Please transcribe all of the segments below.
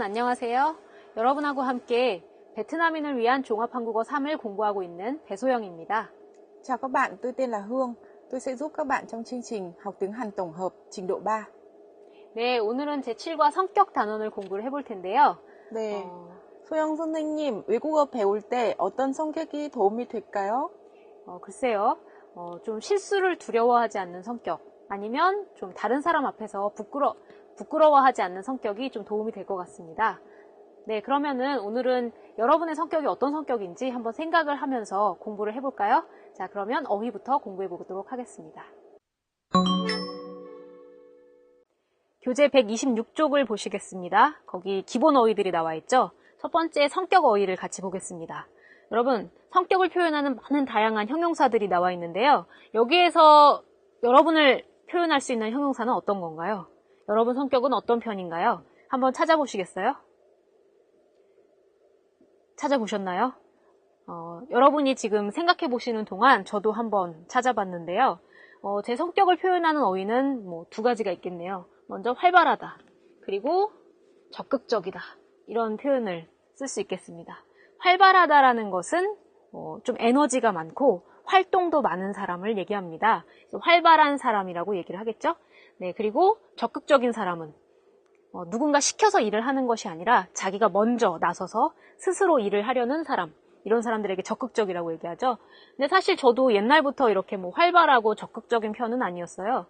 안녕하세요. 여러분하고 함께 베트남인을 위한 종합한국어 3을 공부하고 있는 배소영입니다. Chào các bạn, tôi tên là Hương. Tôi sẽ giúp các bạn trong chương trình học tiếng Hàn tổng hợp trình độ 3. 네, 오늘은 제7과 성격 단원을 공부를 해볼 텐데요. 네, 소영 선생님, 외국어 배울 때 어떤 성격이 도움이 될까요? 글쎄요, 좀 실수를 두려워하지 않는 성격, 아니면 좀 다른 사람 앞에서 부끄러워하지 않는 성격이 좀 도움이 될 것 같습니다. 네, 그러면은 오늘은 여러분의 성격이 어떤 성격인지 한번 생각을 하면서 공부를 해볼까요? 자, 그러면 어휘부터 공부해 보도록 하겠습니다. 교재 126쪽을 보시겠습니다. 거기 기본 어휘들이 나와 있죠? 첫 번째 성격 어휘를 같이 보겠습니다. 여러분, 성격을 표현하는 많은 다양한 형용사들이 나와 있는데요. 여기에서 여러분을 표현할 수 있는 형용사는 어떤 건가요? 여러분 성격은 어떤 편인가요? 한번 찾아보시겠어요? 찾아보셨나요? 여러분이 지금 생각해 보시는 동안 저도 한번 찾아봤는데요. 제 성격을 표현하는 어휘는 두 가지가 있겠네요. 먼저 활발하다, 그리고 적극적이다, 이런 표현을 쓸 수 있겠습니다. 활발하다라는 것은 좀 에너지가 많고 활동도 많은 사람을 얘기합니다. 그래서 활발한 사람이라고 얘기를 하겠죠? 네, 그리고 적극적인 사람은 누군가 시켜서 일을 하는 것이 아니라 자기가 먼저 나서서 스스로 일을 하려는 사람, 이런 사람들에게 적극적이라고 얘기하죠. 근데 사실 저도 옛날부터 이렇게 활발하고 적극적인 편은 아니었어요.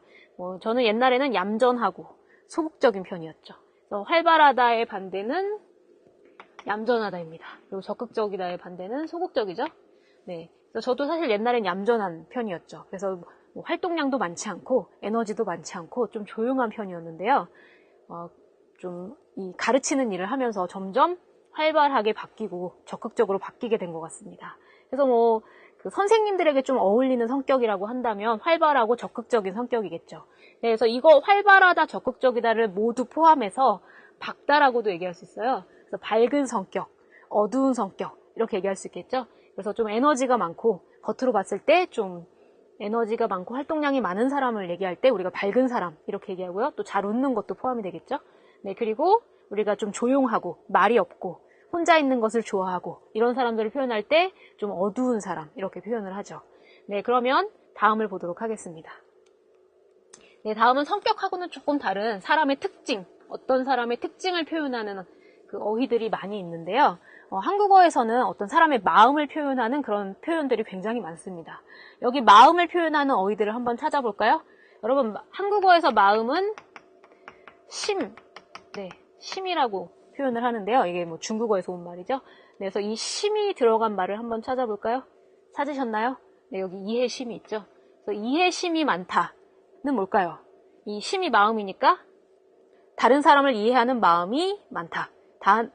저는 옛날에는 얌전하고 소극적인 편이었죠. 그래서 활발하다의 반대는 얌전하다입니다. 그리고 적극적이다의 반대는 소극적이죠. 네, 그래서 저도 사실 옛날엔 얌전한 편이었죠. 그래서 활동량도 많지 않고 에너지도 많지 않고 좀 조용한 편이었는데요. 좀 이 가르치는 일을 하면서 점점 활발하게 바뀌고 적극적으로 바뀌게 된 것 같습니다. 그래서 그 선생님들에게 좀 어울리는 성격이라고 한다면 활발하고 적극적인 성격이겠죠. 그래서 이거 활발하다, 적극적이다를 모두 포함해서 밝다라고도 얘기할 수 있어요. 그래서 밝은 성격, 어두운 성격, 이렇게 얘기할 수 있겠죠. 그래서 좀 에너지가 많고 겉으로 봤을 때 좀 에너지가 많고 활동량이 많은 사람을 얘기할 때 우리가 밝은 사람 이렇게 얘기하고요. 또 잘 웃는 것도 포함이 되겠죠. 네, 그리고 우리가 좀 조용하고 말이 없고 혼자 있는 것을 좋아하고 이런 사람들을 표현할 때 좀 어두운 사람 이렇게 표현을 하죠. 네, 그러면 다음을 보도록 하겠습니다. 네, 다음은 성격하고는 조금 다른 사람의 특징, 어떤 사람의 특징을 표현하는 그 어휘들이 많이 있는데요. 한국어에서는 어떤 사람의 마음을 표현하는 그런 표현들이 굉장히 많습니다. 여기 마음을 표현하는 어휘들을 한번 찾아볼까요? 여러분, 한국어에서 마음은 심이라고 표현을 하는데요. 이게 중국어에서 온 말이죠. 네, 그래서 이 심이 들어간 말을 한번 찾아볼까요? 찾으셨나요? 네, 여기 이해심이 있죠. 그래서 이해심이 많다는 뭘까요? 이 심이 마음이니까 다른 사람을 이해하는 마음이 많다.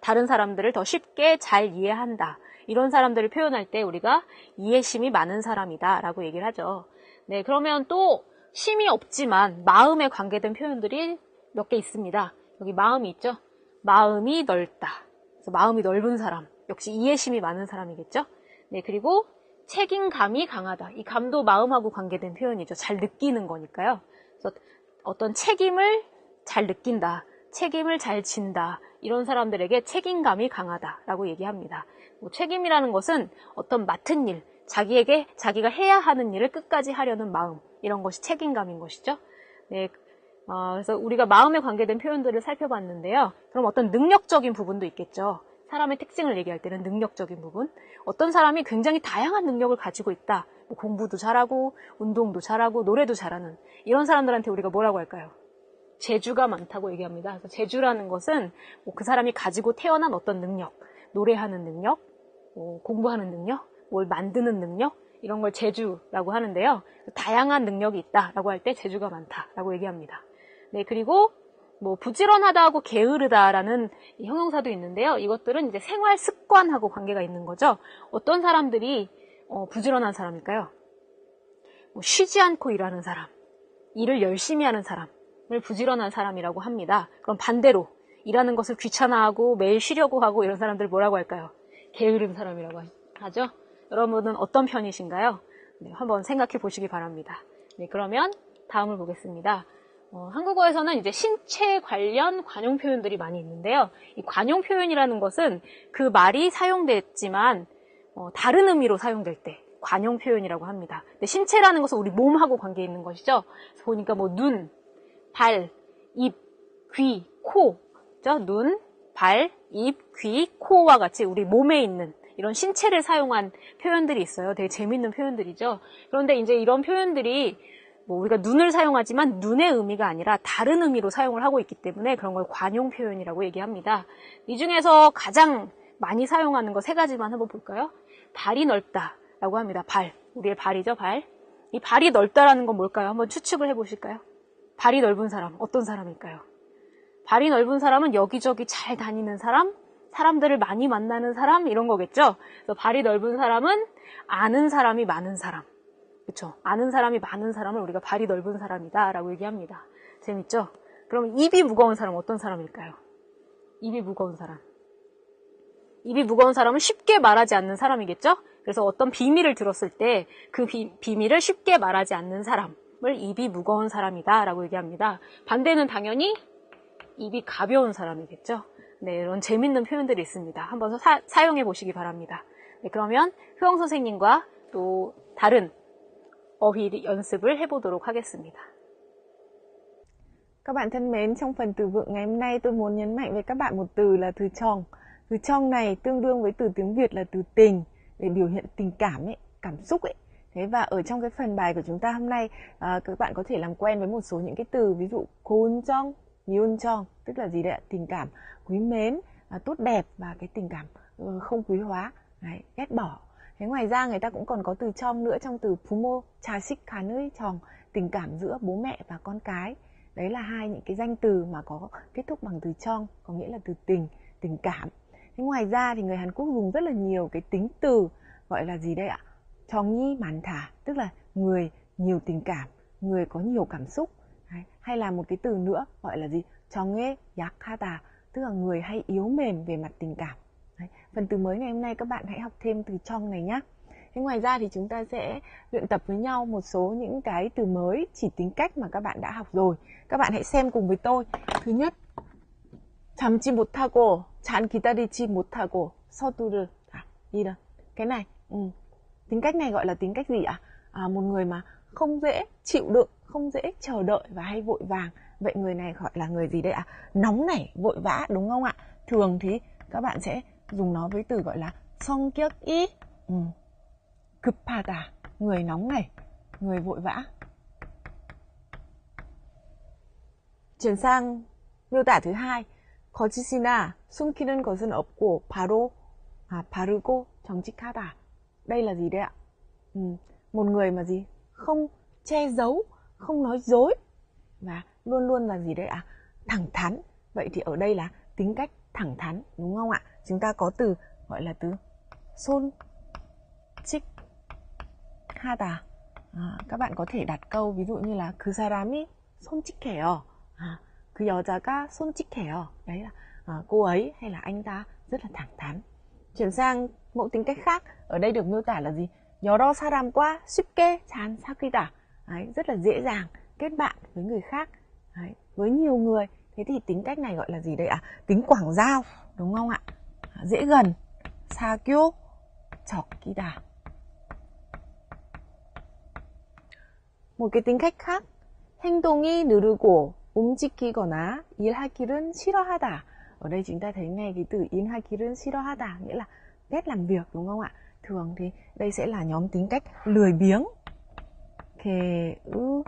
다른 사람들을 더 쉽게 잘 이해한다. 이런 사람들을 표현할 때 우리가 이해심이 많은 사람이다 라고 얘기를 하죠. 네, 그러면 또 심이 없지만 마음에 관계된 표현들이 몇 개 있습니다. 여기 마음이 있죠. 마음이 넓다. 그래서 마음이 넓은 사람. 역시 이해심이 많은 사람이겠죠. 네, 그리고 책임감이 강하다. 이 감도 마음하고 관계된 표현이죠. 잘 느끼는 거니까요. 그래서 어떤 책임을 잘 느낀다. 책임을 잘 진다. 이런 사람들에게 책임감이 강하다라고 얘기합니다. 책임이라는 것은 어떤 맡은 일, 자기가 해야 하는 일을 끝까지 하려는 마음, 이런 것이 책임감인 것이죠. 네, 그래서 우리가 마음에 관계된 표현들을 살펴봤는데요. 그럼 어떤 능력적인 부분도 있겠죠. 사람의 특징을 얘기할 때는 능력적인 부분. 어떤 사람이 굉장히 다양한 능력을 가지고 있다. 공부도 잘하고, 운동도 잘하고, 노래도 잘하는 이런 사람들한테 우리가 뭐라고 할까요? 재주가 많다고 얘기합니다. 그래서 재주라는 것은 그 사람이 가지고 태어난 어떤 능력, 노래하는 능력, 공부하는 능력, 뭘 만드는 능력, 이런 걸 재주라고 하는데요. 다양한 능력이 있다라고 할 때 재주가 많다라고 얘기합니다. 네, 그리고 부지런하다하고 게으르다라는 형용사도 있는데요. 이것들은 이제 생활 습관하고 관계가 있는 거죠. 어떤 사람들이 부지런한 사람일까요? 쉬지 않고 일하는 사람, 일을 열심히 하는 사람을 부지런한 사람이라고 합니다. 그럼 반대로 일하는 것을 귀찮아하고 매일 쉬려고 하고 이런 사람들 뭐라고 할까요? 게으른 사람이라고 하죠. 여러분은 어떤 편이신가요? 네, 한번 생각해 보시기 바랍니다. 네, 그러면 다음을 보겠습니다. 한국어에서는 이제 신체 관련 관용 표현들이 많이 있는데요. 이 관용 표현이라는 것은 그 말이 사용됐지만 다른 의미로 사용될 때 관용 표현이라고 합니다. 근데 신체라는 것은 우리 몸하고 관계 있는 것이죠. 그래서 보니까 뭐 눈, 발, 입, 귀, 코, 그죠? 눈, 발, 입, 귀, 코와 같이 우리 몸에 있는 이런 신체를 사용한 표현들이 있어요. 되게 재밌는 표현들이죠. 그런데 이제 이런 표현들이 뭐 우리가 눈을 사용하지만 눈의 의미가 아니라 다른 의미로 사용을 하고 있기 때문에 그런 걸 관용 표현이라고 얘기합니다. 이 중에서 가장 많이 사용하는 거 3가지만 한번 볼까요? 발이 넓다라고 합니다. 발, 우리의 발이죠, 발. 이 발이 넓다라는 건 뭘까요? 한번 추측을 해보실까요? 발이 넓은 사람, 어떤 사람일까요? 발이 넓은 사람은 여기저기 잘 다니는 사람, 사람들을 많이 만나는 사람, 이런 거겠죠? 그래서 발이 넓은 사람은 아는 사람이 많은 사람. 그쵸? 아는 사람이 많은 사람을 우리가 발이 넓은 사람이다 라고 얘기합니다. 재밌죠? 그럼 입이 무거운 사람 어떤 사람일까요? 입이 무거운 사람. 입이 무거운 사람은 쉽게 말하지 않는 사람이겠죠? 그래서 어떤 비밀을 들었을 때 그 비밀을 쉽게 말하지 않는 사람을 입이 무거운 사람이다 라고 얘기합니다. 반대는 당연히 입이 가벼운 사람이겠죠? 네, 이런 재밌는 표현들이 있습니다. 한번 사용해 보시기 바랍니다. 네, 그러면 효영 선생님과 또 다른 어휘 연습을 해보도록 하겠습니다. Các bạn thân mến, trong phần từ vựng ngày hôm nay tôi muốn nhấn mạnh với các bạn một từ là từ chong. Từ chong này tương đương với từ tiếng Việt là từ tình, để biểu hiện tình cảm ấy, cảm xúc ấy. Thế và ở trong cái phần bài của chúng ta hôm nay, các bạn có thể làm quen với một số những cái từ, ví dụ 고운 정, 미운 정, tức là gì đấy ạ? Tình cảm quý mến, tốt đẹp và cái tình cảm không quý hóa, đấy, ghét bỏ. Thế ngoài ra người ta cũng còn có từ trong nữa trong từ 부모, 자식, 간의 정, tình cảm giữa bố mẹ và con cái. Đấy là hai những cái danh từ mà có kết thúc bằng từ trong, có nghĩa là từ tình, tình cảm. Thế ngoài ra thì người Hàn Quốc dùng rất là nhiều cái tính từ gọi là gì đây ạ? 정이 많다, tức là người nhiều tình cảm, người có nhiều cảm xúc. Đấy. Hay là một cái từ nữa gọi là gì? 정에 약하다, tức là người hay yếu mềm về mặt tình cảm. Đấy. Phần từ mới ngày hôm nay các bạn hãy học thêm từ trong này nhé. Thế ngoài ra thì chúng ta sẽ luyện tập với nhau một số những cái từ mới chỉ tính cách mà các bạn đã học rồi. Các bạn hãy xem cùng với tôi. Thứ nhất, 잠지 못하고, 잠 기다리지 못하고, 서두르. Đi đâu? Cái này, tính cách này gọi là tính cách gì ạ? Một người mà không dễ chịu đựng, không dễ chờ đợi và hay vội vàng. Vậy người này gọi là người gì đây ạ? Nóng nảy, vội vã, đúng không ạ? Thường thì các bạn sẽ dùng nó với từ gọi là 성격이 급하다, người nóng nảy, người vội vã. Chuyển sang miêu tả thứ hai, 거짓이나 숨기는 것은 없고 바르고 정직하다. Đây là gì đấy ạ? Một người mà gì? Không che giấu, không nói dối và luôn luôn là gì đấy ạ? Thẳng thắn. Vậy thì ở đây là tính cách thẳng thắn, đúng không ạ? Chúng ta có từ gọi là từ 솔직하다. các bạn có thể đặt câu ví dụ như là 그 사람이 솔직해요. 그 여자가 솔직해요. Đấy là cô ấy hay là anh ta rất là thẳng thắn. Chuyển sang mẫu tính cách khác, ở đây được miêu tả là gì? 여러 사람과 쉽게 잘 사귀다. Đấy, rất là dễ dàng kết bạn với người khác. Đấy, với nhiều người. Thế thì tính cách này gọi là gì đây ạ? Tính quảng giao, đúng không ạ? Dễ gần. 사교 적기다. một cái tính cách khác, 행동이 느리고 움직이거나 일하기는 싫어하다. Ở đây chúng ta thấy ngay cái từ 일하기는 싫어하다, nghĩa là ghét làm việc, đúng không ạ? Thường thì đây sẽ là nhóm tính cách lười biếng. 게으르다.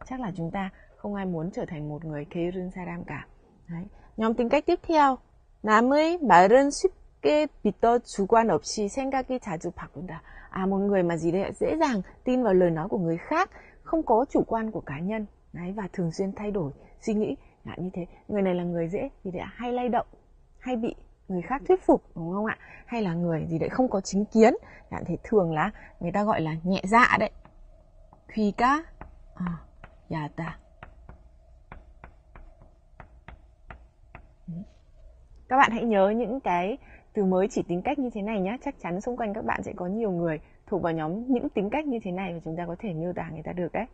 Chắc là chúng ta không ai muốn trở thành một người 게으른 사람 cả. Đấy. Nhóm tính cách tiếp theo, 남의 말은 쉽게 믿어 주관 없이 생각이 자주 바꾼다. Một người mà gì đấy dễ dàng tin vào lời nói của người khác, không có chủ quan của cá nhân. Đấy, và thường xuyên thay đổi suy nghĩ. Như thế, người này là người dễ gì đấy hay lay động, hay bị người khác thuyết phục, đúng không ạ? Hay là người gì đấy không có chính kiến. Thì thường là người ta gọi là nhẹ dạ đấy. 귀가 야다. Các bạn hãy nhớ những cái từ mới chỉ tính cách như thế này nhé. Chắc chắn xung quanh các bạn sẽ có nhiều người thuộc vào nhóm những tính cách như thế này và chúng ta có thể miêu tả người ta được đấy.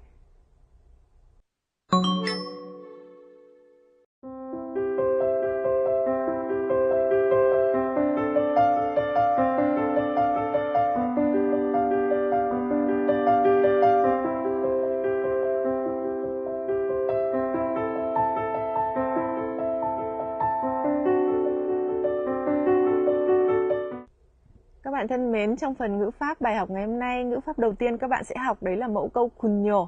bạn thân mến, trong phần ngữ pháp bài học ngày hôm nay, ngữ pháp đầu tiên các bạn sẽ học đấy là mẫu câu 군yo.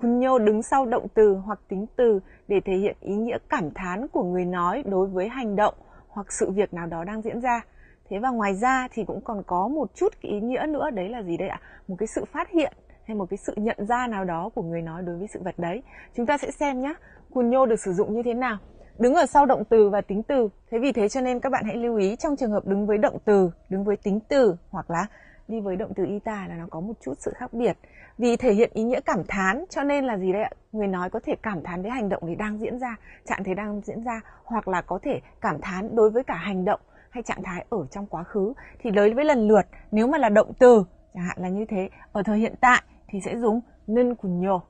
Kunyo đứng sau động từ hoặc tính từ để thể hiện ý nghĩa cảm thán của người nói đối với hành động hoặc sự việc nào đó đang diễn ra. Thế và ngoài ra thì cũng còn có một chút cái ý nghĩa nữa, đấy là gì đây ạ? Một cái sự phát hiện hay một cái sự nhận ra nào đó của người nói đối với sự vật đấy. Chúng ta sẽ xem nhé, Kunyo được sử dụng như thế nào. Đứng ở sau động từ và tính từ. Thế vì thế cho nên các bạn hãy lưu ý trong trường hợp đứng với động từ, đứng với tính từ hoặc là đi với động từ ita là nó có một chút sự khác biệt. Vì thể hiện ý nghĩa cảm thán cho nên là gì đấy ạ? Người nói có thể cảm thán với hành động này đang diễn ra, trạng thái đang diễn ra, hoặc là có thể cảm thán đối với cả hành động hay trạng thái ở trong quá khứ. Thì đối với lần lượt, nếu mà là động từ, chẳng hạn là như thế, ở thời hiện tại thì sẽ dùng 는 군요.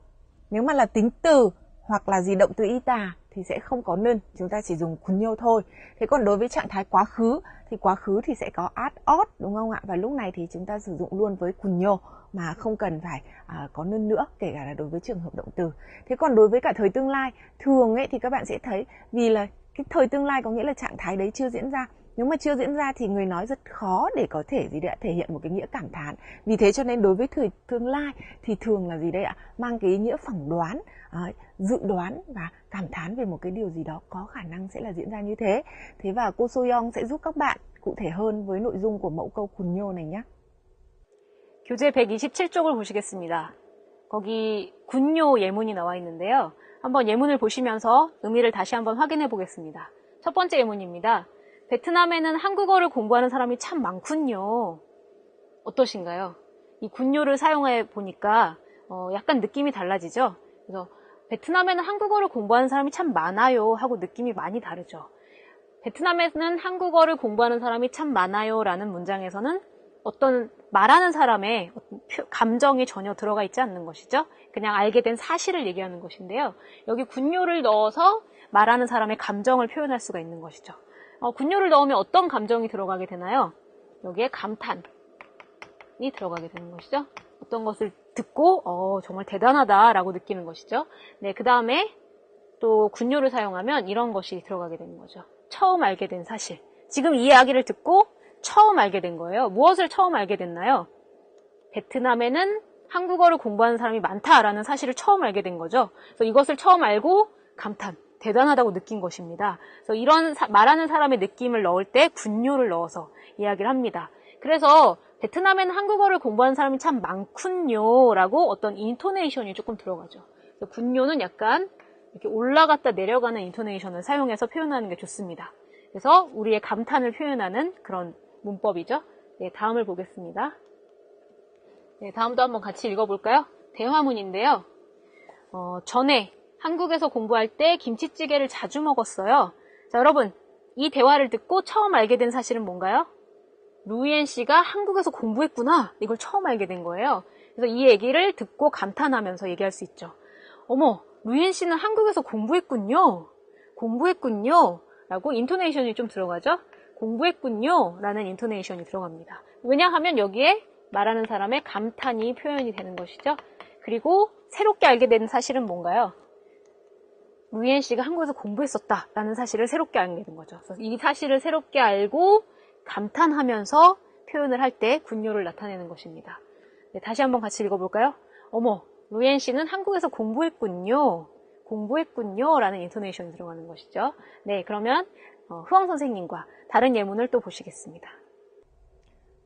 Nếu mà là tính từ hoặc là gì động từ ita thì sẽ không có 는, chúng ta chỉ dùng 군yo thôi. Thế còn đối với trạng thái quá khứ thì sẽ có at, đúng không ạ? Và lúc này thì chúng ta sử dụng luôn với 군yo mà không cần phải có 는 nữa, kể cả là đối với trường hợp động từ. Thế còn đối với cả thời tương lai, thường ấy thì các bạn sẽ thấy vì là cái thời tương lai có nghĩa là trạng thái đấy chưa diễn ra. Nếu mà chưa diễn ra thì người nói rất khó để có thể gì đấy ạ, thể hiện một cái nghĩa cảm thán. Vì thế cho nên đối với thời tương lai thì thường là gì đấy ạ? Mang cái ý nghĩa phỏng đoán, dự đoán và cảm thán về một cái điều gì đó có khả năng sẽ là diễn ra như thế. Thế và cô Soyoung sẽ giúp các bạn cụ thể hơn với nội dung của mẫu câu 군요 này nhé. 교재 127쪽을 보시겠습니다. 거기 군요 예문이 나와 있는데요. 한번 예문을 보시면서 의미를 다시 한번 확인해 보겠습니다. 첫 번째 예문입니다. 베트남에는 한국어를 공부하는 사람이 참 많군요. 어떠신가요? 이 군요를 사용해 보니까 약간 느낌이 달라지죠? 그래서 베트남에는 한국어를 공부하는 사람이 참 많아요 하고 느낌이 많이 다르죠. 베트남에는 한국어를 공부하는 사람이 참 많아요 라는 문장에서는 어떤 말하는 사람의 감정이 전혀 들어가 있지 않는 것이죠. 그냥 알게 된 사실을 얘기하는 것인데요. 여기 군요를 넣어서 말하는 사람의 감정을 표현할 수가 있는 것이죠. 군요를 넣으면 어떤 감정이 들어가게 되나요? 여기에 감탄이 들어가게 되는 것이죠. 어떤 것을 듣고 정말 대단하다라고 느끼는 것이죠. 네, 그 다음에 또 군요를 사용하면 이런 것이 들어가게 되는 거죠. 처음 알게 된 사실. 지금 이 이야기를 듣고 처음 알게 된 거예요. 무엇을 처음 알게 됐나요? 베트남에는 한국어를 공부하는 사람이 많다라는 사실을 처음 알게 된 거죠. 그래서 이것을 처음 알고 감탄, 대단하다고 느낀 것입니다. 그래서 이런 말하는 사람의 느낌을 넣을 때 군요를 넣어서 이야기를 합니다. 그래서 베트남에는 한국어를 공부하는 사람이 참 많군요 라고 어떤 인토네이션이 조금 들어가죠. 그래서 군요는 약간 이렇게 올라갔다 내려가는 인토네이션을 사용해서 표현하는 게 좋습니다. 그래서 우리의 감탄을 표현하는 그런 문법이죠. 네, 다음을 보겠습니다. 네, 다음도 한번 같이 읽어볼까요? 대화문인데요. 전에 한국에서 공부할 때 김치찌개를 자주 먹었어요. 자, 여러분, 이 대화를 듣고 처음 알게 된 사실은 뭔가요? 루이엔 씨가 한국에서 공부했구나. 이걸 처음 알게 된 거예요. 그래서 이 얘기를 듣고 감탄하면서 얘기할 수 있죠. 어머, 루이엔 씨는 한국에서 공부했군요. 공부했군요. 라고 인토네이션이 좀 들어가죠. 공부했군요. 라는 인토네이션이 들어갑니다. 왜냐하면 여기에 말하는 사람의 감탄이 표현이 되는 것이죠. 그리고 새롭게 알게 된 사실은 뭔가요? 루이엔 씨가 한국에서 공부했었다 라는 사실을 새롭게 알게 된 거죠. 그래서 이 사실을 새롭게 알고 감탄하면서 표현을 할 때 군요를 나타내는 것입니다. 네, 다시 한번 같이 읽어볼까요? 어머, 루이엔 씨는 한국에서 공부했군요. 공부했군요 라는 인토네이션이 들어가는 것이죠. 네, 그러면 흐엉 선생님과 다른 예문을 또 보시겠습니다.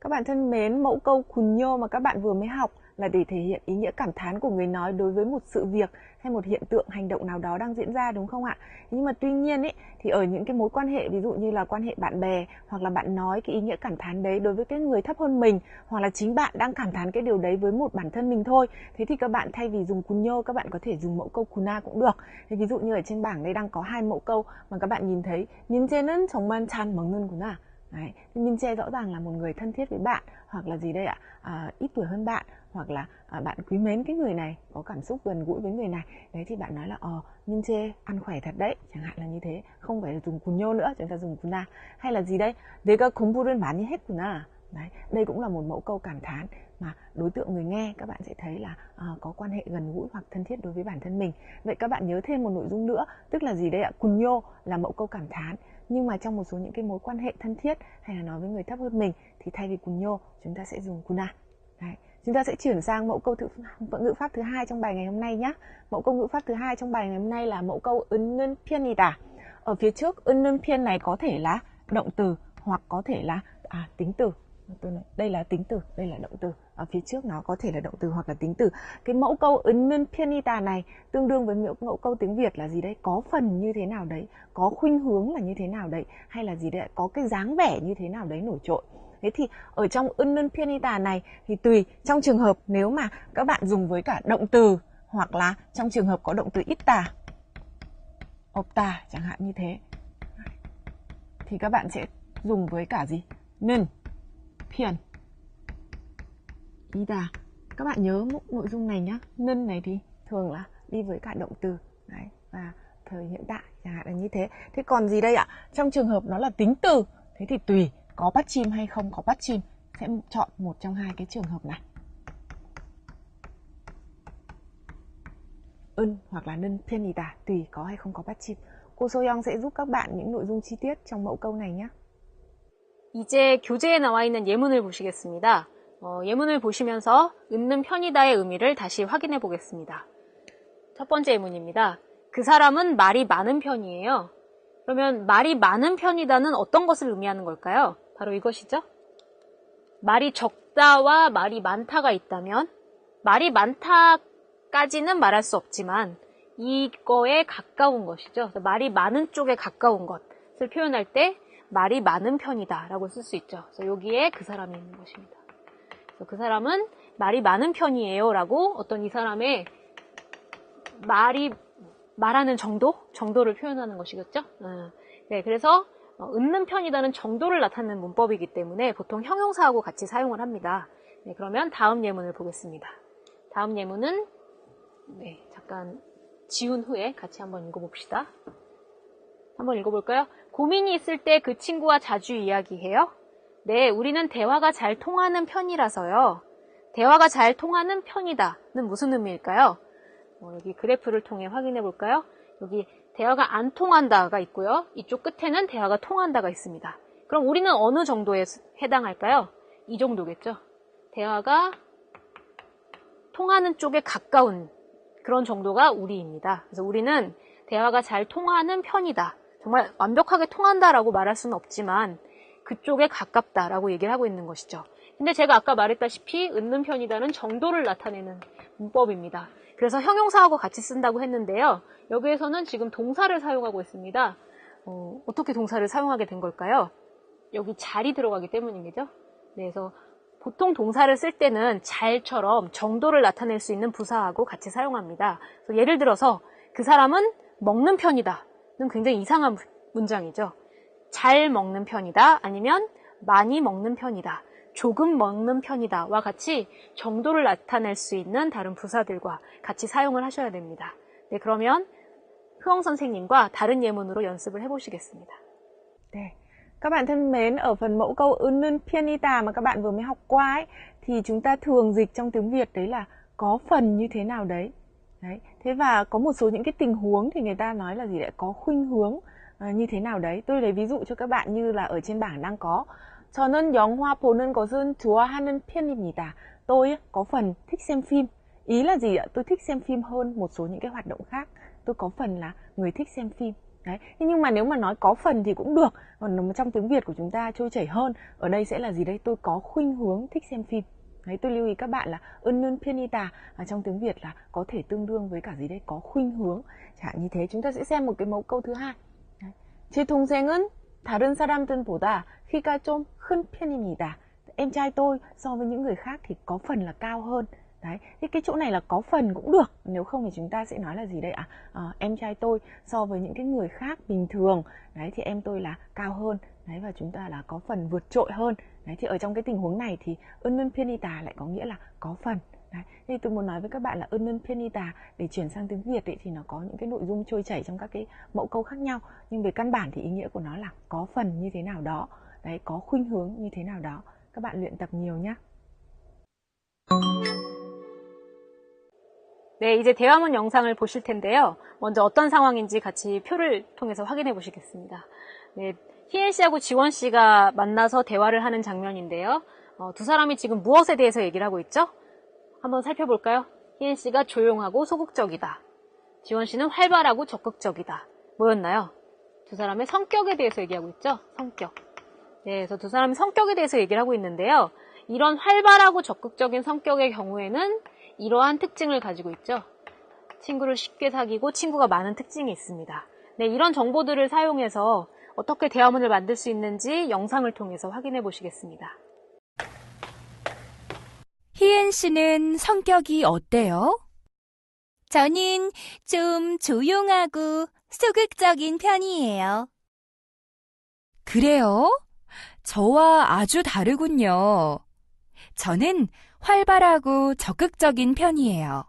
Các bạn thân mến, mẫu câu kunyo mà các bạn vừa mới học là để thể hiện ý nghĩa cảm thán của người nói đối với một sự việc hay một hiện tượng, hành động nào đó đang diễn ra, đúng không ạ? Nhưng mà tuy nhiên ấy, thì ở những cái mối quan hệ, ví dụ như là quan hệ bạn bè, hoặc là bạn nói cái ý nghĩa cảm thán đấy đối với cái người thấp hơn mình, hoặc là chính bạn đang cảm thán cái điều đấy với một bản thân mình thôi. Thế thì các bạn thay vì dùng kunyo, các bạn có thể dùng mẫu câu kuna cũng được. Thế ví dụ như ở trên bảng đây đang có 2 mẫu câu mà các bạn nhìn thấy, 민재는 정말 잘 먹는구나. Đấy, Minche rõ ràng là một người thân thiết với bạn, hoặc là gì đây ạ? Ít tuổi hơn bạn, hoặc là bạn quý mến cái người này, có cảm xúc gần gũi với người này. Đấy thì bạn nói là Minche ăn khỏe thật đấy, chẳng hạn là như thế. Không phải dùng kunyo nữa, chúng ta dùng kuna. Hay là gì đây? 내가 공부를 많이 했구나. Đấy, đây cũng là một mẫu câu cảm thán mà đối tượng người nghe các bạn sẽ thấy là có quan hệ gần gũi hoặc thân thiết đối với bản thân mình. Vậy các bạn nhớ thêm một nội dung nữa, tức là gì đây ạ? Kunyo là mẫu câu cảm thán, nhưng mà trong một số những cái mối quan hệ thân thiết hay là nói với người thấp hơn mình thì thay vì kunyo chúng ta sẽ dùng kuna. Đấy. Chúng ta sẽ chuyển sang mẫu câu ngữ pháp thứ hai trong bài ngày hôm nay nhé. Mẫu câu ngữ pháp thứ hai trong bài ngày hôm nay là mẫu câu 은는 편이다. Ở phía trước 은는 편 này có thể là động từ hoặc có thể là tính từ. Đây là tính từ, đây là động từ. Ở phía trước nó có thể là động từ hoặc là tính từ. Cái mẫu câu 은는 편이다 này tương đương với mẫu câu tiếng Việt là gì đấy? Có phần như thế nào đấy, có khuynh hướng là như thế nào đấy, hay là gì đấy, có cái dáng vẻ như thế nào đấy nổi trội. Thế thì ở trong 은는 편이다 này thì tùy trong trường hợp nếu mà các bạn dùng với cả động từ hoặc là trong trường hợp có động từ 있다, 없다 chẳng hạn như thế thì các bạn sẽ dùng với cả gì? 는, 편, 이다. Các bạn nhớ nội dung này nhá. 는 này thì thường là đi với cả động từ đấy, và thời hiện tại chẳng hạn là như thế. Thế còn gì đây ạ? Trong trường hợp nó là tính từ, thế thì tùy có bắt chim hay không có bắt chim, sẽ chọn một trong hai cái trường hợp này. Hoặc là 는 편이다, tùy có hay không có bắt chim. Cô Soyoung sẽ giúp các bạn những nội dung chi tiết trong mẫu câu này nhé. 이제 교재에 나와 있는 예문을 보시겠습니다. 예문을 보시면서 은는 편이다의 의미를 다시 확인해 보겠습니다. 첫 번째 예문입니다. 그 사람은 말이 많은 편이에요. 그러면 말이 많은 편이다는 어떤 것을 의미하는 걸까요? 바로 이것이죠. 말이 적다와 말이 많다가 있다면 말이 많다까지는 말할 수 없지만 이거에 가까운 것이죠. 말이 많은 쪽에 가까운 것을 표현할 때 말이 많은 편이다 라고 쓸 수 있죠. 그래서 여기에 그 사람이 있는 것입니다. 그래서 그 사람은 말이 많은 편이에요 라고 어떤 이 사람의 말하는 정도를 표현하는 것이겠죠. 네, 그래서 은는 편이다는 정도를 나타내는 문법이기 때문에 보통 형용사하고 같이 사용을 합니다. 네, 그러면 다음 예문을 보겠습니다. 다음 예문은 잠깐 지운 후에 같이 한번 읽어봅시다. 한번 읽어볼까요? 고민이 있을 때 그 친구와 자주 이야기해요? 네, 우리는 대화가 잘 통하는 편이라서요. 대화가 잘 통하는 편이다는 무슨 의미일까요? 여기 그래프를 통해 확인해 볼까요? 여기 대화가 안 통한다가 있고요. 이쪽 끝에는 대화가 통한다가 있습니다. 그럼 우리는 어느 정도에 해당할까요? 이 정도겠죠. 대화가 통하는 쪽에 가까운 그런 정도가 우리입니다. 그래서 우리는 대화가 잘 통하는 편이다. 정말 완벽하게 통한다라고 말할 수는 없지만 그쪽에 가깝다라고 얘기를 하고 있는 것이죠. 근데 제가 아까 말했다시피 은는 편이다는 정도를 나타내는 문법입니다. 그래서 형용사하고 같이 쓴다고 했는데요. 여기에서는 지금 동사를 사용하고 있습니다. 어떻게 동사를 사용하게 된 걸까요? 여기 잘이 들어가기 때문이겠죠. 네, 그래서 보통 동사를 쓸 때는 잘처럼 정도를 나타낼 수 있는 부사하고 같이 사용합니다. 그래서 예를 들어서 그 사람은 먹는 편이다. 는 굉장히 이상한 문장이죠. 잘 먹는 편이다. 아니면 많이 먹는 편이다. 조금 먹는 편이다. 와 같이 정도를 나타낼 수 있는 다른 부사들과 같이 사용을 하셔야 됩니다. 네, 그러면 흐엉 선생님과 다른 예문으로 연습을 해보시겠습니다. 네. Các bạn thân mến, ở phần mẫu câu 은는 편이다 mà các bạn vừa mới học qua ấy, thì chúng ta thường dịch trong tiếng Việt đấy là có phần như thế nào đấy. Đấy. Thế và có một số những cái tình huống thì người ta nói là gì đấy, có khuynh hướng như thế nào đấy. Tôi lấy ví dụ cho các bạn như là ở trên bảng đang có 저는 영화 보는 것은 좋아하는 편입니다. Tôi có phần thích xem phim. Ý là gì ạ? Tôi thích xem phim hơn một số những cái hoạt động khác. Tôi có phần là người thích xem phim. Đấy. Nhưng mà nếu mà nói có phần thì cũng được. Còn trong tiếng Việt của chúng ta trôi chảy hơn. Ở đây sẽ là gì đấy? Tôi có khuynh hướng thích xem phim. Đấy, tôi lưu ý các bạn là 은는 편이다 trong tiếng Việt là có thể tương đương với cả gì đấy? Có khuynh hướng. Chẳng hạn như thế. Chúng ta sẽ xem một cái mẫu câu thứ hai. Đấy. 제 동생은 다른 사람들보다 키가 좀 큰 편입니다. Em trai tôi so với những người khác thì có phần là cao hơn. Đấy, thì cái chỗ này là có phần cũng được. Nếu không thì chúng ta sẽ nói là gì đây ạ? Em trai tôi so với những cái người khác bình thường, đấy thì em tôi là cao hơn. Đấy, và chúng ta là có phần vượt trội hơn. Đấy, thì ở trong cái tình huống này thì 은는 편이다 lại có nghĩa là có phần. Đấy, thì tôi muốn nói với các bạn là 은는 편이다 để chuyển sang tiếng Việt ấy, thì nó có những cái nội dung trôi chảy trong các cái mẫu câu khác nhau. Nhưng về căn bản thì ý nghĩa của nó là có phần như thế nào đó. Đấy, có khuynh hướng như thế nào đó. Các bạn luyện tập nhiều nhé. 네, 이제 대화문 영상을 보실 텐데요. 먼저 어떤 상황인지 같이 표를 통해서 확인해 보시겠습니다. 네, 희애 씨하고 지원 씨가 만나서 대화를 하는 장면인데요. 두 사람이 지금 무엇에 대해서 얘기를 하고 있죠? 한번 살펴볼까요? 희애 씨가 조용하고 소극적이다. 지원 씨는 활발하고 적극적이다. 뭐였나요? 두 사람의 성격에 대해서 얘기하고 있죠? 성격. 네, 그래서 두 사람의 성격에 대해서 얘기를 하고 있는데요. 이런 활발하고 적극적인 성격의 경우에는 이러한 특징을 가지고 있죠. 친구를 쉽게 사귀고 친구가 많은 특징이 있습니다. 네, 이런 정보들을 사용해서 어떻게 대화문을 만들 수 있는지 영상을 통해서 확인해 보시겠습니다. 희엔 씨는 성격이 어때요? 저는 좀 조용하고 소극적인 편이에요. 그래요? 저와 아주 다르군요. 저는 활발하고 적극적인 편이에요.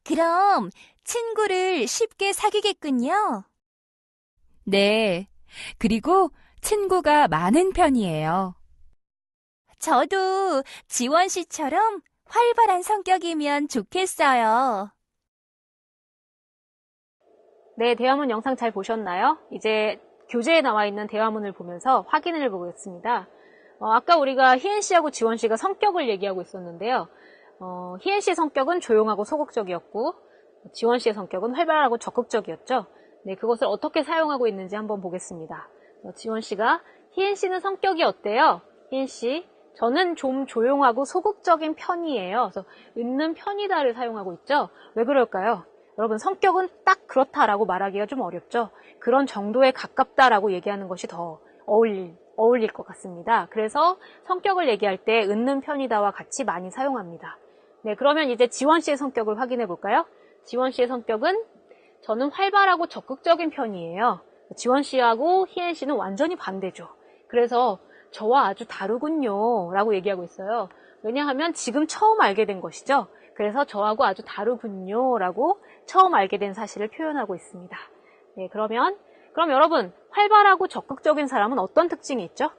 그럼 친구를 쉽게 사귀겠군요. 네, 그리고 친구가 많은 편이에요. 저도 지원 씨처럼 활발한 성격이면 좋겠어요. 네, 대화문 영상 잘 보셨나요? 이제 교재에 나와 있는 대화문을 보면서 확인을 해보겠습니다. 아까 우리가 희엔 씨하고 지원 씨가 성격을 얘기하고 있었는데요. 희엔 씨의 성격은 조용하고 소극적이었고 지원 씨의 성격은 활발하고 적극적이었죠. 네, 그것을 어떻게 사용하고 있는지 한번 보겠습니다. 지원 씨가 희엔 씨는 성격이 어때요? 희엔 씨, 저는 좀 조용하고 소극적인 편이에요. 그래서 있는 편이다를 사용하고 있죠. 왜 그럴까요? 여러분, 성격은 딱 그렇다라고 말하기가 좀 어렵죠. 그런 정도에 가깝다라고 얘기하는 것이 더 어울릴 것 같습니다. 그래서 성격을 얘기할 때 있는 편이다와 같이 많이 사용합니다. 네, 그러면 이제 지원 씨의 성격을 확인해 볼까요? 지원 씨의 성격은 저는 활발하고 적극적인 편이에요. 지원 씨하고 희엔 씨는 완전히 반대죠. 그래서 저와 아주 다르군요 라고 얘기하고 있어요. 왜냐하면 지금 처음 알게 된 것이죠. 그래서 저하고 아주 다르군요 라고 처음 알게 된 사실을 표현하고 있습니다. 네, 그럼 여러분, 활발하고 적극적인 사람은 어떤 특징이 있죠?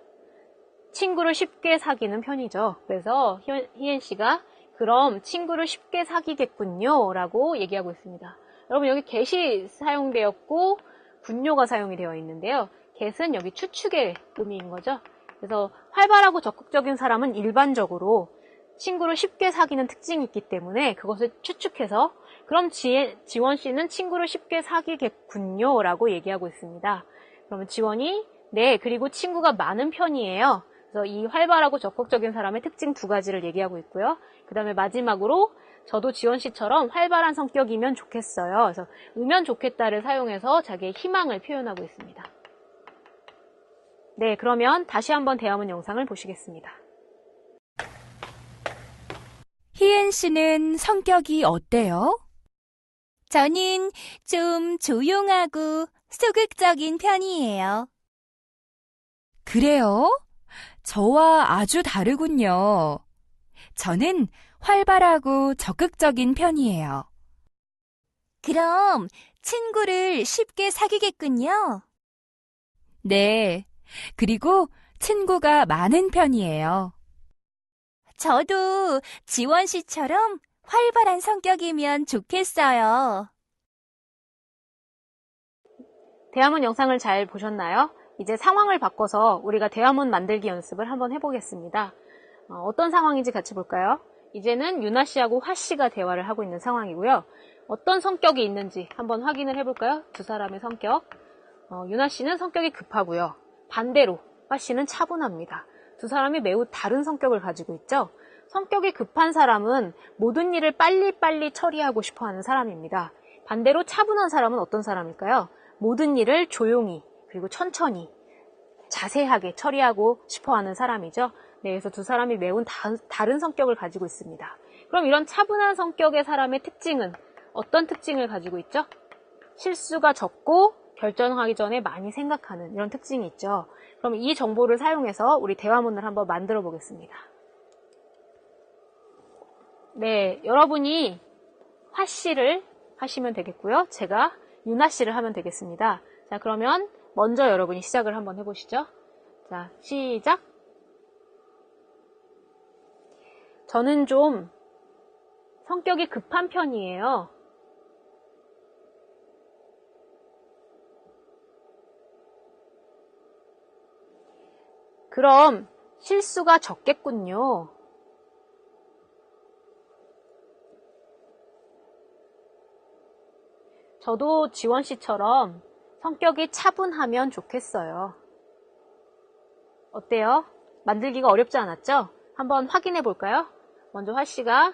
친구를 쉽게 사귀는 편이죠. 그래서 희엔 씨가 그럼 친구를 쉽게 사귀겠군요 라고 얘기하고 있습니다. 여러분, 여기 get이 사용되었고 군요가 사용이 되어 있는데요. get은 여기 추측의 의미인 거죠. 그래서 활발하고 적극적인 사람은 일반적으로 친구를 쉽게 사귀는 특징이 있기 때문에 그것을 추측해서 그럼 지원 씨는 친구를 쉽게 사귀겠군요 라고 얘기하고 있습니다. 그러면 지원이 네, 그리고 친구가 많은 편이에요. 그래서 이 활발하고 적극적인 사람의 특징 두 가지를 얘기하고 있고요. 그 다음에 마지막으로 저도 지원 씨처럼 활발한 성격이면 좋겠어요. 그래서 으면 좋겠다를 사용해서 자기의 희망을 표현하고 있습니다. 네, 그러면 다시 한번 대화문 영상을 보시겠습니다. 희엔 씨는 성격이 어때요? 저는 좀 조용하고 소극적인 편이에요. 그래요? 저와 아주 다르군요. 저는 활발하고 적극적인 편이에요. 그럼 친구를 쉽게 사귀겠군요. 네, 그리고 친구가 많은 편이에요. 저도 지원 씨처럼 활발한 성격이면 좋겠어요. 대화문 영상을 잘 보셨나요? 이제 상황을 바꿔서 우리가 대화문 만들기 연습을 한번 해보겠습니다. 어떤 상황인지 같이 볼까요? 이제는 유나 씨하고 화 씨가 대화를 하고 있는 상황이고요. 어떤 성격이 있는지 한번 확인을 해볼까요? 두 사람의 성격. 유나 씨는 성격이 급하고요. 반대로 화 씨는 차분합니다. 두 사람이 매우 다른 성격을 가지고 있죠. 성격이 급한 사람은 모든 일을 빨리빨리 처리하고 싶어하는 사람입니다. 반대로 차분한 사람은 어떤 사람일까요? 모든 일을 조용히 그리고 천천히 자세하게 처리하고 싶어하는 사람이죠. 네, 그래서 두 사람이 매우 다른 성격을 가지고 있습니다. 그럼 이런 차분한 성격의 사람의 특징은 어떤 특징을 가지고 있죠? 실수가 적고 결정하기 전에 많이 생각하는 이런 특징이 있죠. 그럼 이 정보를 사용해서 우리 대화문을 한번 만들어 보겠습니다. 네, 여러분이 화 씨를 하시면 되겠고요. 제가 유나 씨를 하면 되겠습니다. 자, 그러면 먼저 여러분이 시작을 한번 해보시죠. 자, 시작. 저는 좀 성격이 급한 편이에요. 그럼 실수가 적겠군요. 저도 지원 씨처럼 성격이 차분하면 좋겠어요. 어때요? 만들기가 어렵지 않았죠? 한번 확인해 볼까요? 먼저 활 씨가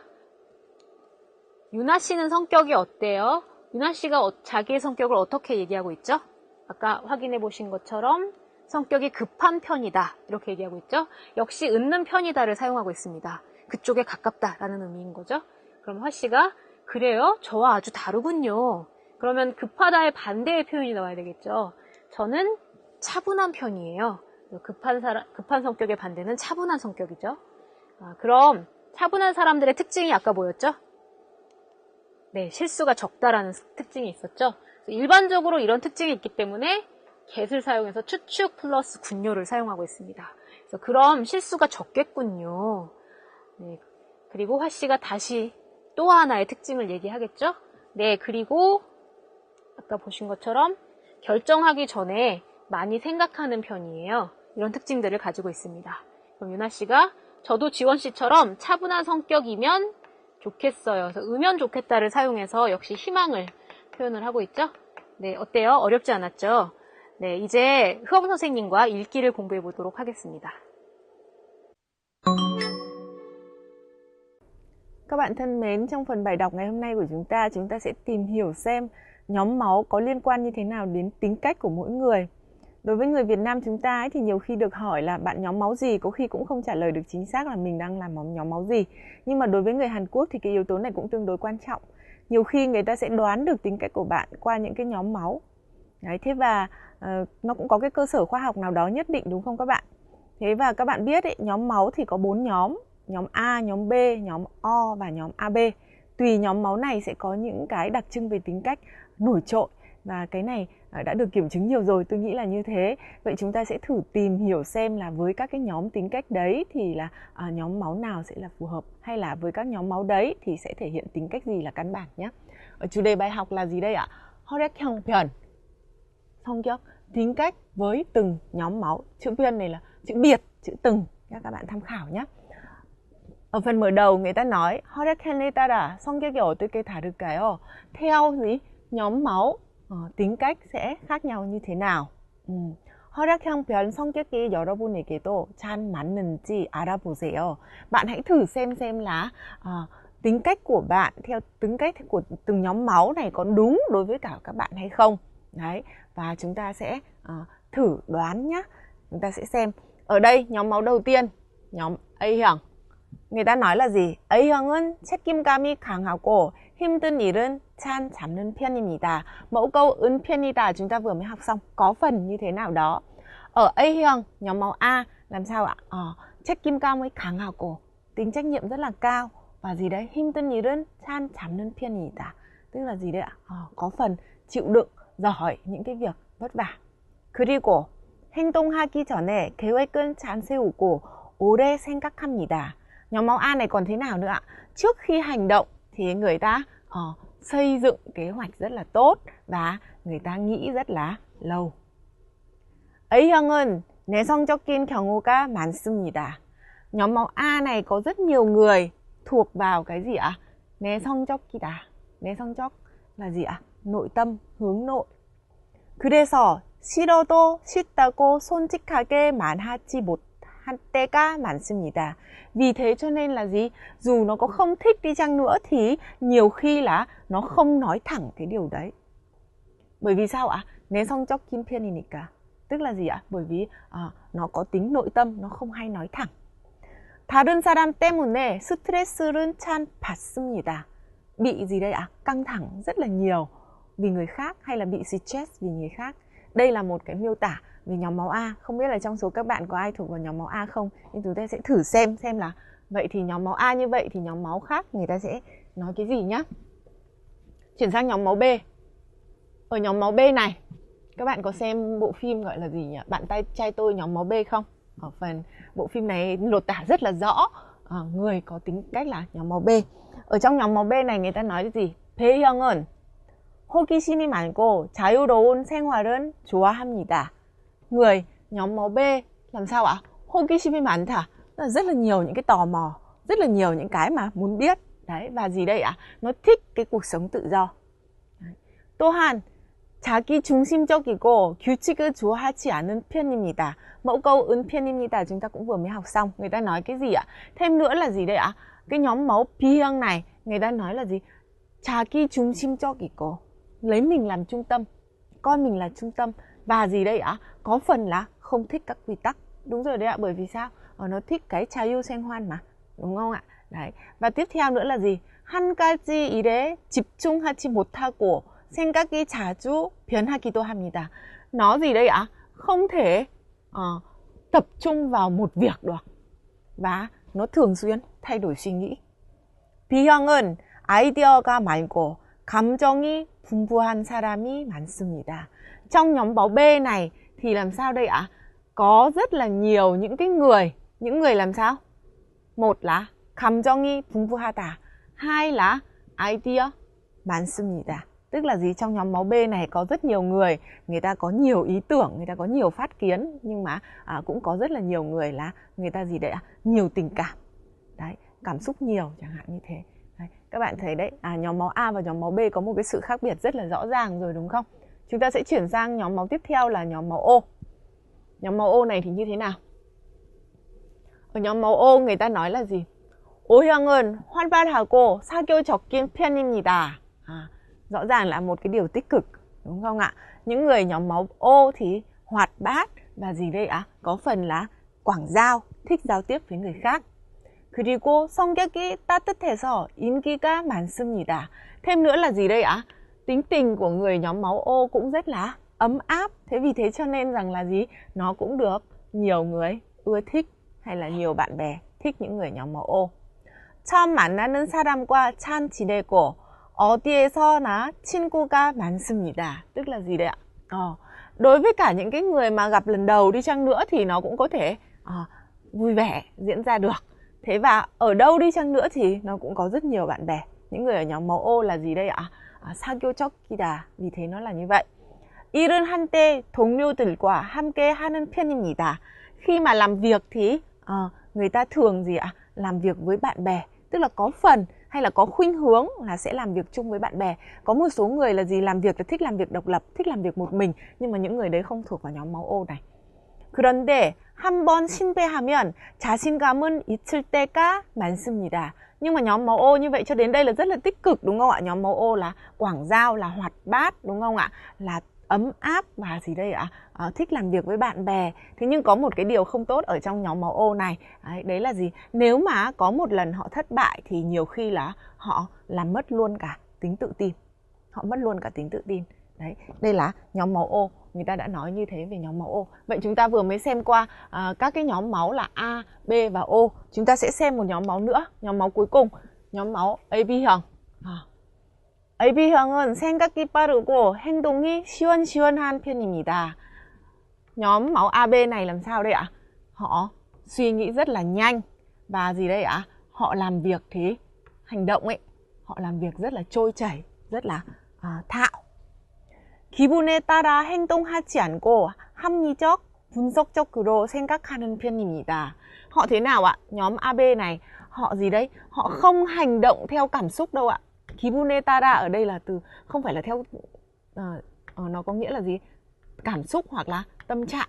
유나 씨는 성격이 어때요? 유나 씨가 자기의 성격을 어떻게 얘기하고 있죠? 아까 확인해 보신 것처럼 성격이 급한 편이다 이렇게 얘기하고 있죠? 역시 은는 편이다를 사용하고 있습니다. 그쪽에 가깝다라는 의미인 거죠. 그럼 활 씨가 그래요? 저와 아주 다르군요. 그러면 급하다의 반대의 표현이 나와야 되겠죠. 저는 차분한 편이에요. 급한 성격의 반대는 차분한 성격이죠. 그럼 차분한 사람들의 특징이 아까 뭐였죠? 네, 실수가 적다라는 특징이 있었죠. 일반적으로 이런 특징이 있기 때문에 get을 사용해서 추측 플러스 군요를 사용하고 있습니다. 그래서 그럼 실수가 적겠군요. 네, 그리고 화 씨가 다시 또 하나의 특징을 얘기하겠죠. 네, 그리고 아까 보신 것처럼 결정하기 전에 많이 생각하는 편이에요. 이런 특징들을 가지고 있습니다. 그럼 유나 씨가 저도 지원 씨처럼 차분한 성격이면 좋겠어요. 그래서 으면 좋겠다를 사용해서 역시 희망을 표현을 하고 있죠. 네, 어때요? 어렵지 않았죠? 네, 이제 흐엄 선생님과 읽기를 공부해 보도록 하겠습니다. Các bạn thân mến, trong phần bài đọc ngày hôm nay của chúng ta sẽ tìm hiểu xem nhóm máu có liên quan như thế nào đến tính cách của mỗi người. Đối với người Việt Nam chúng ta ấy, thì nhiều khi được hỏi là bạn nhóm máu gì, có khi cũng không trả lời được chính xác là mình đang làm nhóm máu gì. Nhưng mà đối với người Hàn Quốc thì cái yếu tố này cũng tương đối quan trọng. Nhiều khi người ta sẽ đoán được tính cách của bạn qua những cái nhóm máu. Đấy, thế và nó cũng có cái cơ sở khoa học nào đó nhất định, đúng không các bạn? Thế và các bạn biết ấy, nhóm máu thì có 4 nhóm. Nhóm A, nhóm B, nhóm O và nhóm AB. Tùy nhóm máu này sẽ có những cái đặc trưng về tính cách nổi trội. Và cái này đã được kiểm chứng nhiều rồi, tôi nghĩ là như thế. Vậy chúng ta sẽ thử tìm hiểu xem là với các cái nhóm tính cách đấy thì là nhóm máu nào sẽ là phù hợp, hay là với các nhóm máu đấy thì sẽ thể hiện tính cách gì là căn bản nhé. Ở chủ đề bài học là gì đây ạ? 혈액형별, 성격, tính cách với từng nhóm máu. Chữ biên này là chữ biệt, chữ từng, các bạn tham khảo nhé. Ở phần mở đầu người ta nói 혈액형에 따라 성격이 어떻게 다를까요? Theo gì? Nhóm máu, tính cách sẽ khác nhau như thế nào? 혈액형별 성격이 여러분에게도 잘 맞는지 알아보세요. Bạn hãy thử xem là tính cách của bạn theo tính cách của từng nhóm máu này có đúng đối với cả các bạn hay không. Đấy, và chúng ta sẽ thử đoán nhé. Chúng ta sẽ xem. Ở đây nhóm máu đầu tiên, nhóm A형. người ta nói là gì? A형은 책임감이 강하고 힘든 일은 잘 잡는 편입니다. Mẫu câu 은 편이다 chúng ta vừa mới học xong, có phần như thế nào đó. Ở A형, nhóm máu A, làm sao ạ? 책임감이 강하고, tính trách nhiệm rất là cao. Và gì đấy? 힘든 일은 잘 잡는 편이다. Tức là gì đấy ạ? Có phần chịu đựng, giỏi những cái việc vất vả. 그리고 행동하기 전에 계획은 잘 세우고 오래 생각합니다. Nhóm máu A này còn thế nào nữa ạ? Trước khi hành động thì người ta xây dựng kế hoạch rất là tốt và người ta nghĩ rất là lâu. A형은 내성적인 경우가 많습니다. Nhóm máu A này có rất nhiều người thuộc vào cái gì ạ? 내성적이다. 내성적 là gì ạ? Nội tâm, hướng nội. 그래서 싫어도 싫다고 솔직하게 말하지 못할 때가 많습니다. Vì thế cho nên là gì? Dù nó có không thích đi chăng nữa thì nhiều khi là nó không nói thẳng cái điều đấy. Bởi vì sao ạ? 내성적인 편이니까. Tức là gì ạ? Bởi vì nó có tính nội tâm, nó không hay nói thẳng. 다른 사람 때문에 스트레스를 참 받습니다. Bị gì đây ạ? Căng thẳng rất là nhiều vì người khác, hay là bị stress vì người khác. Đây là một cái miêu tả về nhóm máu A. Không biết là trong số các bạn có ai thuộc vào nhóm máu A không? Nhưng chúng ta sẽ thử xem là vậy thì nhóm máu A như vậy thì nhóm máu khác người ta sẽ nói cái gì nhá. Chuyển sang nhóm máu B. Ở nhóm máu B này, các bạn có xem bộ phim gọi là gì nhỉ? Bạn trai tôi nhóm máu B không? Ở phần bộ phim này lột tả rất là rõ người có tính cách là nhóm máu B. Ở trong nhóm máu B này người ta nói cái gì? B형은 호기심이 많고 자유로운 생활은 좋아합니다. Người nhóm máu B làm sao ạ? 호기심이 많다, rất là nhiều những cái tò mò, rất là nhiều những cái mà muốn biết. Đấy, và gì đây ạ? Nó thích cái cuộc sống tự do. Đấy. 또한 자기 중심적이고 규칙을 좋아하지 않은 편입니다. Mẫu câu 은 편입니다 chúng ta cũng vừa mới học xong. Người ta nói cái gì ạ? Thêm nữa là gì đây ạ? Cái nhóm mẫu Bhyang này, người ta nói là gì? 자기 중심적이고, lấy mình làm trung tâm, coi mình là trung tâm. Và gì đây ạ? Có phần là không thích các quy tắc. Đúng rồi đấy ạ, bởi vì sao? Nó thích cái 자유 생활 mà, đúng không ạ? Đấy. Và tiếp theo nữa là gì? 한 가지 일에 집중하지 못하고 생각이 자주 변하기도 합니다. Nó gì đây ạ? Không thể tập trung vào một việc được. Và nó thường xuyên thay đổi suy nghĩ. Bhyang은 아이디어가 많고 감정이 풍부한 사람이 많습니다. Trong nhóm máu B này thì làm sao đây ạ? Có rất là nhiều những cái những người làm sao? Một là 감정이 풍부하다, hai là idea 많습니다. Tức là gì? Trong nhóm máu B này có rất nhiều người, người ta có nhiều ý tưởng, người ta có nhiều phát kiến, nhưng mà cũng có rất là nhiều người là người ta gì đấy ạ? Nhiều tình cảm. Đấy, cảm xúc nhiều chẳng hạn như thế. Đấy, các bạn thấy đấy, nhóm máu A và nhóm máu B có một cái sự khác biệt rất là rõ ràng rồi đúng không? Chúng ta sẽ chuyển sang nhóm máu tiếp theo là nhóm máu O. Nhóm máu O này thì như thế nào? Ở nhóm máu O người ta nói là gì? Ohyang은 활발하고 사교적인 편입니다. Rõ ràng là một cái điều tích cực, đúng không ạ? Những người nhóm máu O thì hoạt bát và gì đây ạ? Có phần là quảng giao, thích giao tiếp với người khác. 그리고 성격이 따뜻해서 인기가 많습니다. Thêm nữa là gì đây ạ? Tính tình của người nhóm máu O cũng rất là ấm áp. Thế vì thế cho nên rằng là gì? Nó cũng được nhiều người ưa thích hay là nhiều bạn bè thích những người nhóm máu O. 처음 만나는 사람과 잘 지내고 어디에서나 친구가 많습니다. Tức là gì đấy ạ? Đối với cả những cái người mà gặp lần đầu đi chăng nữa thì nó cũng có thể vui vẻ diễn ra được. Thế và ở đâu đi chăng nữa thì nó cũng có rất nhiều bạn bè. Những người ở nhóm máu O là gì đây ạ? 사교적이다. Vì thế nó là như vậy. 일은 한때 동료들과 함께 하는 편입니다. Khi mà làm việc thì người ta thường gì ạ? Làm việc với bạn bè. Tức là có phần hay là có khuynh hướng là sẽ làm việc chung với bạn bè. Có một số người là gì? Làm việc là thích làm việc độc lập, thích làm việc một mình. Nhưng mà những người đấy không thuộc vào nhóm máu O này. 그런데 한번 실패하면 자신감은 잊을 때가 많습니다. Nhưng mà nhóm máu O như vậy cho đến đây là rất là tích cực đúng không ạ? Nhóm máu O là quảng giao, là hoạt bát đúng không ạ? Là ấm áp và gì đây ạ? Thích làm việc với bạn bè. Thế nhưng có một cái điều không tốt ở trong nhóm máu O này. Đấy là gì? Nếu mà có một lần họ thất bại thì nhiều khi là họ làm mất luôn cả tính tự tin. Họ mất luôn cả tính tự tin. Đấy, đây là nhóm máu O. Người ta đã nói như thế về nhóm máu O. Vậy chúng ta vừa mới xem qua các cái nhóm máu là A, B và O. Chúng ta sẽ xem một nhóm máu nữa. Nhóm máu cuối cùng, nhóm máu AB형. AB형은 생각이 빠르고 행동이 시원시원한 편입니다. Nhóm máu AB này làm sao đây ạ? Họ suy nghĩ rất là nhanh. Và gì đây ạ? Họ làm việc thì hành động ấy. Họ làm việc rất là trôi chảy, rất là thạo. 기분에 따라 행동하지 않고 합리적, 분석적으로 생각하는 편입니다. Họ thế nào ạ? Nhóm AB này, họ gì đấy? Họ không hành động theo cảm xúc đâu ạ. 기분에 따라 ở đây là từ không phải là theo nó có nghĩa là gì? Cảm xúc hoặc là tâm trạng.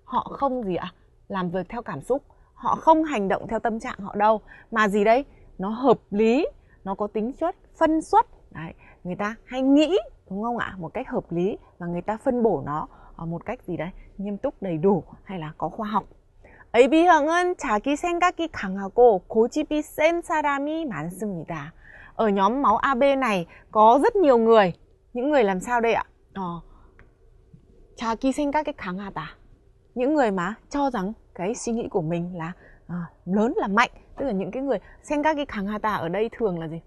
Họ không gì ạ? Làm việc theo cảm xúc. Họ không hành động theo tâm trạng họ đâu. Mà gì đấy? Nó hợp lý, nó có tính chất phân suất. Đấy, người ta hay nghĩ đúng không ạ? Một cách hợp lý và người ta phân bổ nó một cách gì đấy? Nghiêm túc, đầy đủ hay là có khoa học. AB형은 자기 생각이 강하고 고집이 센 사람이 많습니다. Ở nhóm máu AB này có rất nhiều người. Những người làm sao đây ạ? 자기 생각이 강하다. Những người mà cho rằng cái suy nghĩ của mình là lớn, là mạnh. Tức là những cái người 생각이 강하다 ở đây thường là gì?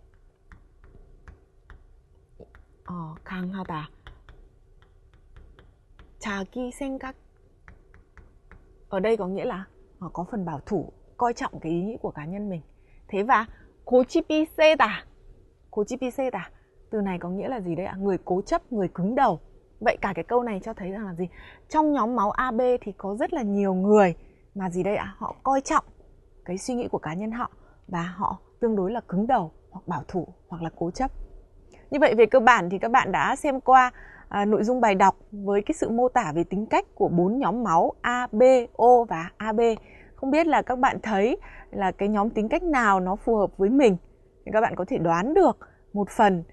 강하다. 자기 생각. Ở đây có nghĩa là có phần bảo thủ, coi trọng cái ý nghĩ của cá nhân mình. Thế và 고집이 세다. 고집이 세다. Từ này có nghĩa là gì đấy ạ? Người cố chấp, người cứng đầu. Vậy cả cái câu này cho thấy rằng là gì? Trong nhóm máu AB thì có rất là nhiều người mà gì đây ạ? Họ coi trọng cái suy nghĩ của cá nhân họ và họ tương đối là cứng đầu hoặc bảo thủ hoặc là cố chấp. Như vậy về cơ bản thì các bạn đã xem qua nội dung bài đọc với cái sự mô tả về tính cách của 4 nhóm máu A, B, O và AB. Không biết là các bạn thấy là cái nhóm tính cách nào nó phù hợp với mình, thì các bạn có thể đoán được một phần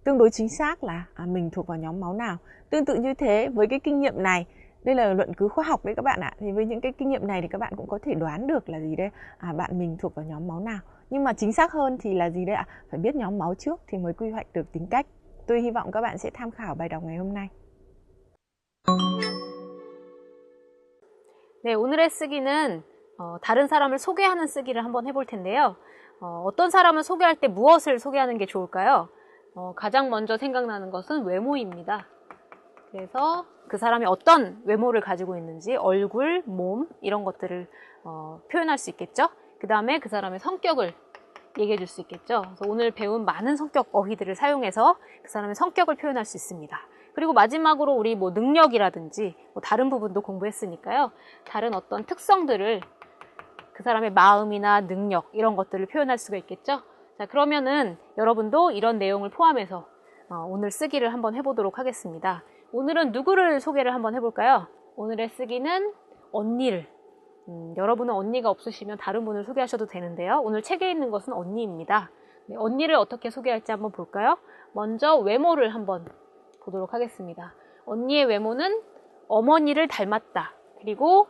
tương đối chính xác là mình thuộc vào nhóm máu nào. Tương tự như thế với cái kinh nghiệm này, đây là luận cứ khoa học đấy các bạn ạ. Thì với những cái kinh nghiệm này thì các bạn cũng có thể đoán được là gì đây? Bạn mình thuộc vào nhóm máu nào. Nhưng mà chính xác hơn thì là gì đây ạ? Phải biết nhóm máu trước thì mới quy hoạch được tính cách. Tôi hy vọng các bạn sẽ tham khảo bài đọc ngày hôm nay. 네, 오늘의 쓰기는 다른 사람을 소개하는 쓰기를 한번 해볼 텐데요. 어떤 사람을 소개할 때 무엇을 소개하는 게 좋을까요? 가장 먼저 생각나는 것은 외모입니다. 그래서 그 사람이 어떤 외모를 가지고 있는지 얼굴, 몸 이런 것들을 표현할 수 있겠죠. 그 다음에 그 사람의 성격을 얘기해 줄 수 있겠죠. 그래서 오늘 배운 많은 성격 어휘들을 사용해서 그 사람의 성격을 표현할 수 있습니다. 그리고 마지막으로 우리 뭐 능력이라든지 뭐 다른 부분도 공부했으니까요. 다른 어떤 특성들을 그 사람의 마음이나 능력 이런 것들을 표현할 수가 있겠죠. 자, 그러면은 여러분도 이런 내용을 포함해서 오늘 쓰기를 한번 해보도록 하겠습니다. 오늘은 누구를 소개를 한번 해볼까요? 오늘의 쓰기는 언니를. 여러분은 언니가 없으시면 다른 분을 소개하셔도 되는데요. 오늘 책에 있는 것은 언니입니다. 네, 언니를 어떻게 소개할지 한번 볼까요? 먼저 외모를 한번 보도록 하겠습니다. 언니의 외모는 어머니를 닮았다. 그리고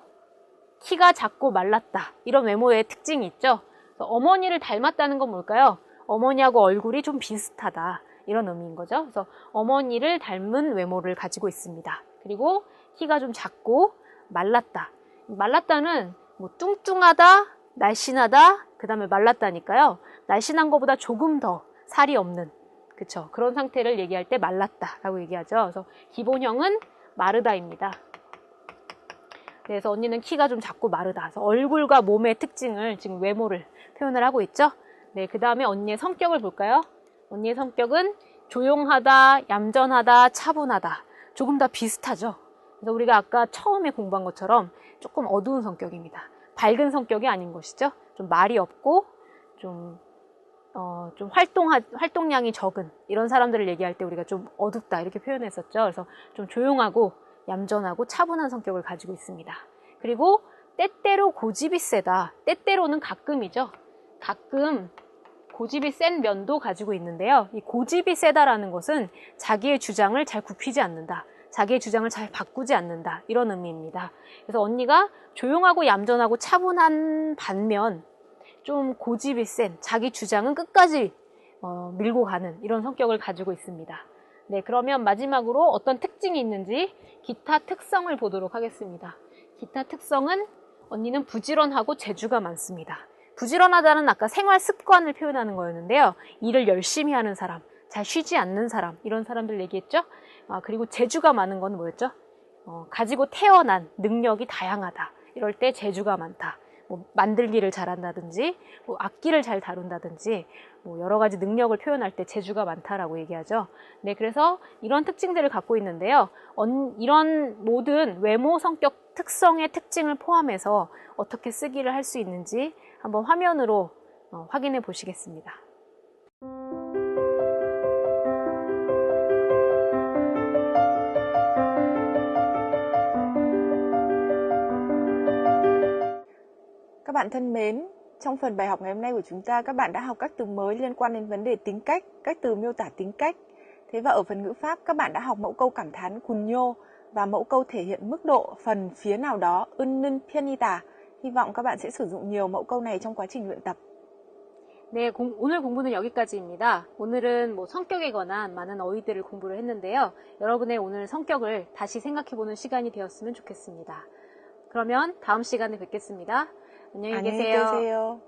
키가 작고 말랐다. 이런 외모의 특징이 있죠. 어머니를 닮았다는 건 뭘까요? 어머니하고 얼굴이 좀 비슷하다. 이런 의미인 거죠. 그래서 어머니를 닮은 외모를 가지고 있습니다. 그리고 키가 좀 작고 말랐다. 말랐다는 뭐 뚱뚱하다, 날씬하다, 그 다음에 말랐다니까요. 날씬한 것보다 조금 더 살이 없는, 그쵸? 그런 상태를 얘기할 때 말랐다라고 얘기하죠. 그래서 기본형은 마르다입니다. 그래서 언니는 키가 좀 작고 마르다. 그래서 얼굴과 몸의 특징을 지금 외모를 표현을 하고 있죠. 네, 그 다음에 언니의 성격을 볼까요? 언니의 성격은 조용하다, 얌전하다, 차분하다. 조금 다 비슷하죠. 그래서 우리가 아까 처음에 공부한 것처럼 조금 어두운 성격입니다. 밝은 성격이 아닌 것이죠. 좀 말이 없고 좀 활동량이 적은 이런 사람들을 얘기할 때 우리가 좀 어둡다 이렇게 표현했었죠. 그래서 좀 조용하고 얌전하고 차분한 성격을 가지고 있습니다. 그리고 때때로 고집이 세다. 때때로는 가끔이죠. 가끔 고집이 센 면도 가지고 있는데요. 이 고집이 세다라는 것은 자기의 주장을 잘 굽히지 않는다. 자기의 주장을 잘 바꾸지 않는다. 이런 의미입니다. 그래서 언니가 조용하고 얌전하고 차분한 반면 좀 고집이 센 자기 주장은 끝까지 밀고 가는 이런 성격을 가지고 있습니다. 네, 그러면 마지막으로 어떤 특징이 있는지 기타 특성을 보도록 하겠습니다. 기타 특성은 언니는 부지런하고 재주가 많습니다. 부지런하다는 아까 생활 습관을 표현하는 거였는데요. 일을 열심히 하는 사람, 잘 쉬지 않는 사람, 이런 사람들 얘기했죠. 그리고 재주가 많은 건 뭐였죠? 가지고 태어난 능력이 다양하다. 이럴 때 재주가 많다. 뭐 만들기를 잘한다든지, 뭐 악기를 잘 다룬다든지, 뭐 여러 가지 능력을 표현할 때 재주가 많다라고 얘기하죠. 네, 그래서 이런 특징들을 갖고 있는데요. 이런 모든 외모, 성격, 특성의 특징을 포함해서 어떻게 쓰기를 할 수 있는지 한번 화면으로 확인해 보시겠습니다. Các bạn thân mến, trong phần bài học ngày hôm nay của chúng ta, các bạn đã học các từ mới liên quan đến vấn đề tính cách, các từ miêu tả tính cách. Thế và ở phần ngữ pháp, các bạn đã học mẫu câu cảm thán 군요 và mẫu câu thể hiện mức độ phần phía nào đó 은는 편이다. Hy vọng các bạn sẽ sử dụng nhiều mẫu câu này trong quá trình luyện tập. 네, 오늘 공부는 여기까지입니다. 오늘은 뭐 성격에 관한 많은 어휘들을 공부를 했는데요. 여러분의 오늘 성격을 다시 생각해보는 시간이 되었으면 좋겠습니다. 그러면 다음 시간에 뵙겠습니다. 안녕히 계세요. 안녕히 계세요.